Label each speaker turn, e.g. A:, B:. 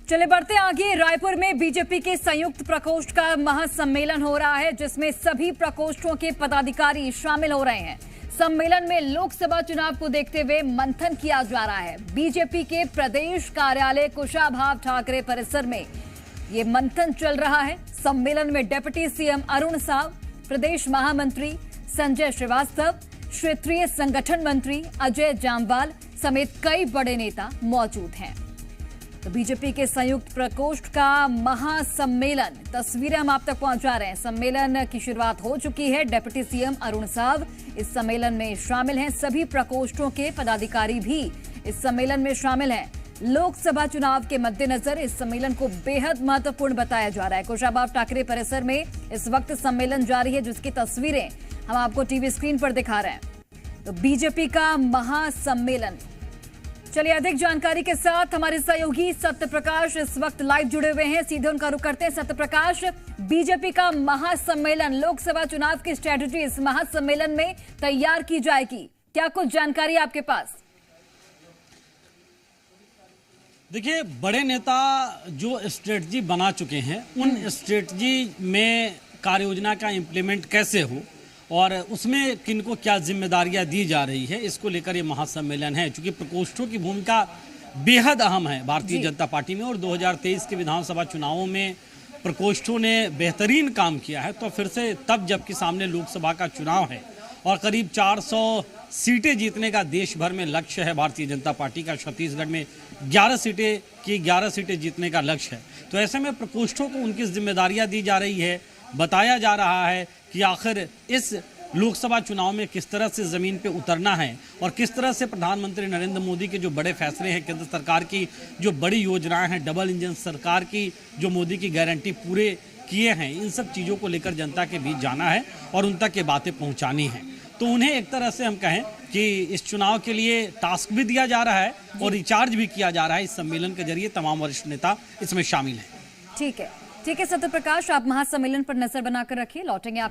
A: चले बढ़ते आगे। रायपुर में बीजेपी के संयुक्त प्रकोष्ठ का महासम्मेलन हो रहा है, जिसमें सभी प्रकोष्ठों के पदाधिकारी शामिल हो रहे हैं। सम्मेलन में लोकसभा चुनाव को देखते हुए मंथन किया जा रहा है। बीजेपी के प्रदेश कार्यालय कुशाभाऊ ठाकरे परिसर में ये मंथन चल रहा है। सम्मेलन में डिप्टी सीएम अरुण साव, प्रदेश महामंत्री संजय श्रीवास्तव, क्षेत्रीय संगठन मंत्री अजय जामवाल समेत कई बड़े नेता मौजूद हैं। तो बीजेपी के संयुक्त प्रकोष्ठ का महासम्मेलन, तस्वीरें हम आप तक पहुंचा रहे हैं। सम्मेलन की शुरुआत हो चुकी है। डिप्टी सीएम अरुण साव इस सम्मेलन में शामिल हैं। सभी प्रकोष्ठों के पदाधिकारी भी इस सम्मेलन में शामिल हैं। लोकसभा चुनाव के मद्देनजर इस सम्मेलन को बेहद महत्वपूर्ण बताया जा रहा है। कुशाभाऊ ठाकरे परिसर में इस वक्त सम्मेलन जारी है, जिसकी तस्वीरें हम आपको टीवी स्क्रीन पर दिखा रहे हैं। तो बीजेपी का महासम्मेलन, चलिए अधिक जानकारी के साथ हमारे सहयोगी सत्य प्रकाश इस वक्त लाइव जुड़े हुए हैं। सीधे उनका रुख करते हैं। सत्य प्रकाश, बीजेपी का महासम्मेलन, लोकसभा चुनाव की स्ट्रेटजी इस महासम्मेलन में तैयार की जाएगी, क्या कुछ जानकारी आपके पास?
B: देखिए, बड़े नेता जो स्ट्रेटजी बना चुके हैं, उन स्ट्रेटजी में कार्य योजना का इम्प्लीमेंट कैसे हो और उसमें किनको क्या जिम्मेदारियां दी जा रही है, इसको लेकर ये महासम्मेलन है। चूंकि प्रकोष्ठों की भूमिका बेहद अहम है भारतीय जनता पार्टी में, और 2023 के विधानसभा चुनावों में प्रकोष्ठों ने बेहतरीन काम किया है। तो फिर से तब जबकि सामने लोकसभा का चुनाव है और करीब 400 सीटें जीतने का देश भर में लक्ष्य है भारतीय जनता पार्टी का। छत्तीसगढ़ में 11 सीटें जीतने का लक्ष्य है। तो ऐसे में प्रकोष्ठों को उनकी जिम्मेदारियां दी जा रही है। बताया जा रहा है कि आखिर इस लोकसभा चुनाव में किस तरह से ज़मीन पे उतरना है और किस तरह से प्रधानमंत्री नरेंद्र मोदी के जो बड़े फैसले हैं, केंद्र सरकार की जो बड़ी योजनाएं हैं, डबल इंजन सरकार की जो मोदी की गारंटी पूरे किए हैं, इन सब चीज़ों को लेकर जनता के बीच जाना है और उन तक ये बातें पहुँचानी हैं। तो उन्हें एक तरह से हम कहें कि इस चुनाव के लिए टास्क भी दिया जा रहा है और रिचार्ज भी किया जा रहा है। इस सम्मेलन के जरिए तमाम वरिष्ठ नेता इसमें शामिल हैं।
A: ठीक है सत्य प्रकाश, आप महासम्मेलन पर नजर बनाकर रखिए, लौटेंगे आप।